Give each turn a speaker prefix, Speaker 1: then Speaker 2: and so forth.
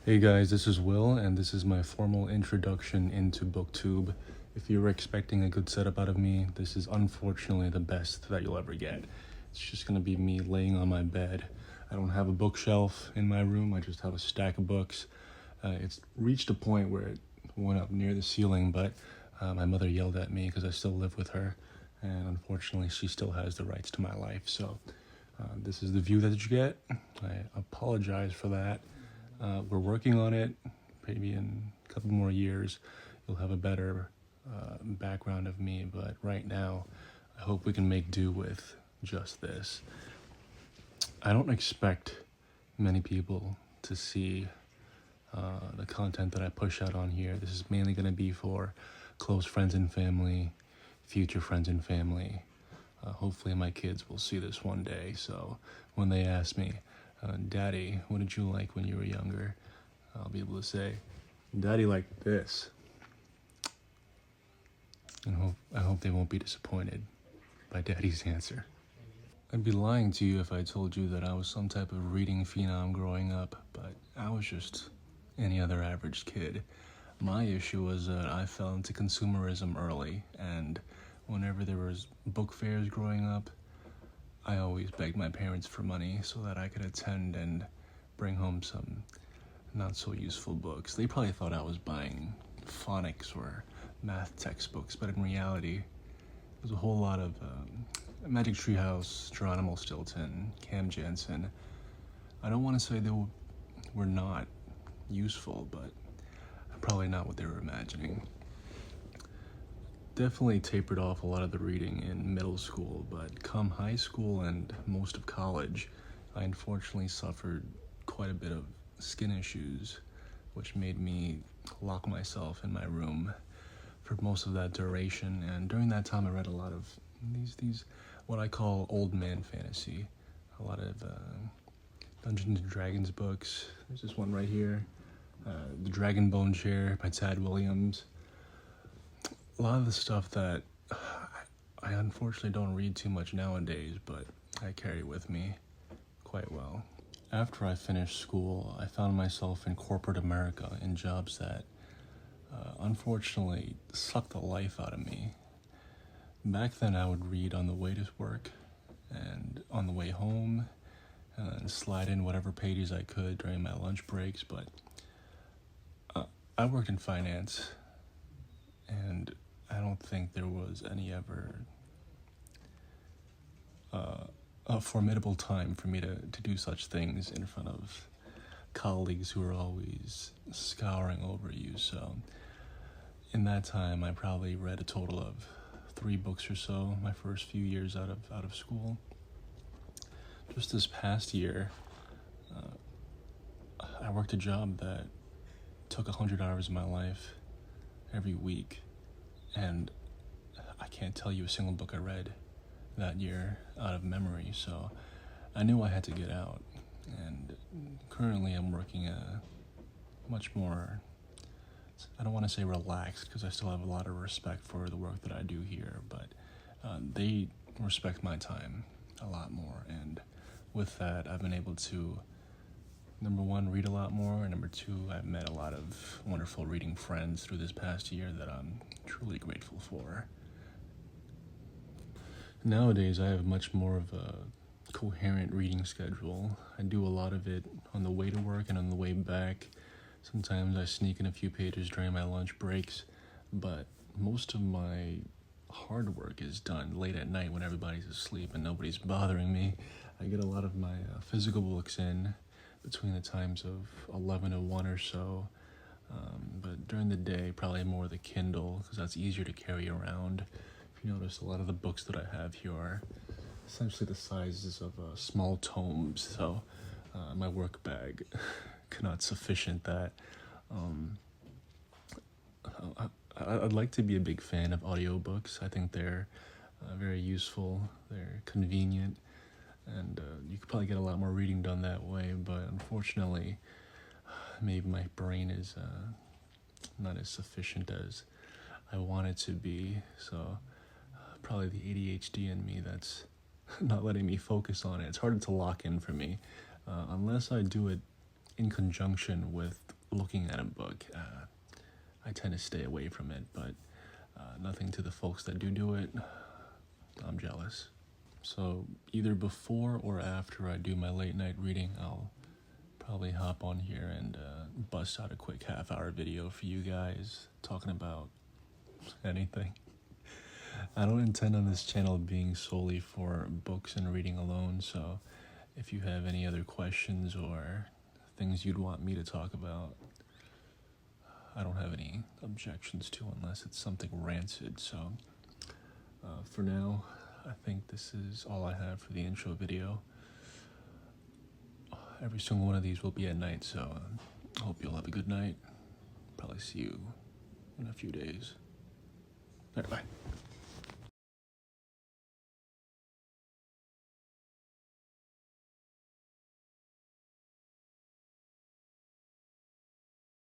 Speaker 1: Hey guys, this is Will, and this is my formal introduction into booktube. If you were expecting a good setup out of me, this is unfortunately the best that you'll ever get. It's just gonna be me laying on my bed. I don't have a bookshelf in my room, I just have a stack of books. It's reached a point where it went up near the ceiling, but my mother yelled at me because I still live with her, and unfortunately she still has the rights to my life, so this is the view that you get. I apologize for that. We're working on it. Maybe in a couple more years you'll have a better background of me, but right now I hope we can make do with just this. I don't expect many people to see the content that I push out on here. This is mainly going to be for close friends and family, future friends and family. Hopefully my kids will see this one day, so when they ask me, Daddy, what did you like when you were younger? I'll be able to say, Daddy liked this. And I hope they won't be disappointed by Daddy's answer. I'd be lying to you if I told you that I was some type of reading phenom growing up, but I was just any other average kid. My issue was that I fell into consumerism early, and whenever there was book fairs growing up, I always begged my parents for money so that I could attend and bring home some not so useful books. They probably thought I was buying phonics or math textbooks, but in reality, it was a whole lot of Magic Treehouse, Geronimo Stilton, Cam Jansen. I don't want to say they were not useful, but probably not what they were imagining. Definitely tapered off a lot of the reading in middle school, but come high school and most of college, I unfortunately suffered quite a bit of skin issues, which made me lock myself in my room for most of that duration. And during that time, I read a lot of these what I call old man fantasy, a lot of Dungeons and Dragons books. There's this one right here, The Dragon Bone Chair by Tad Williams. A lot of the stuff that I unfortunately don't read too much nowadays, but I carry with me quite well. After I finished school, I found myself in corporate America in jobs that unfortunately sucked the life out of me. Back then I would read on the way to work and on the way home and slide in whatever pages I could during my lunch breaks, but I worked in finance, and I don't think there was any ever a formidable time for me to do such things in front of colleagues who are always scouring over you. So in that time, I probably read a total of 3 books or so my first few years out of school. Just this past year, I worked a job that took 100 hours of my life every week, and I can't tell you a single book I read that year out of memory, so I knew I had to get out. And currently I'm working a much more, I don't want to say relaxed, because I still have a lot of respect for the work that I do here, but they respect my time a lot more, and with that I've been able to, number one, read a lot more, and number two, I've met a lot of wonderful reading friends through this past year that I'm truly grateful for. Nowadays, I have much more of a coherent reading schedule. I do a lot of it on the way to work and on the way back. Sometimes I sneak in a few pages during my lunch breaks, but most of my hard work is done late at night when everybody's asleep and nobody's bothering me. I get a lot of my physical books in between the times of 11 to 1 or so, but during the day, probably more the Kindle, because that's easier to carry around. If you notice, a lot of the books that I have here are essentially the sizes of small tomes, so my work bag cannot sufficient that. I'd like to be a big fan of audiobooks. I think they're very useful, they're convenient, and you could probably get a lot more reading done that way, but unfortunately, maybe my brain is not as sufficient as I want it to be, so probably the ADHD in me that's not letting me focus on it. It's harder to lock in for me. unless I do it in conjunction with looking at a book. I tend to stay away from it, but nothing to the folks that do it. I'm jealous. So either before or after I do my late night reading, I'll probably hop on here and bust out a quick half-hour video for you guys talking about anything. I don't intend on this channel being solely for books and reading alone, so if you have any other questions or things you'd want me to talk about, I don't have any objections to unless it's something rancid. So for now, I think this is all I have for the intro video. Every single one of these will be at night, so I hope you'll have a good night. Probably see you in a few days. All right, bye.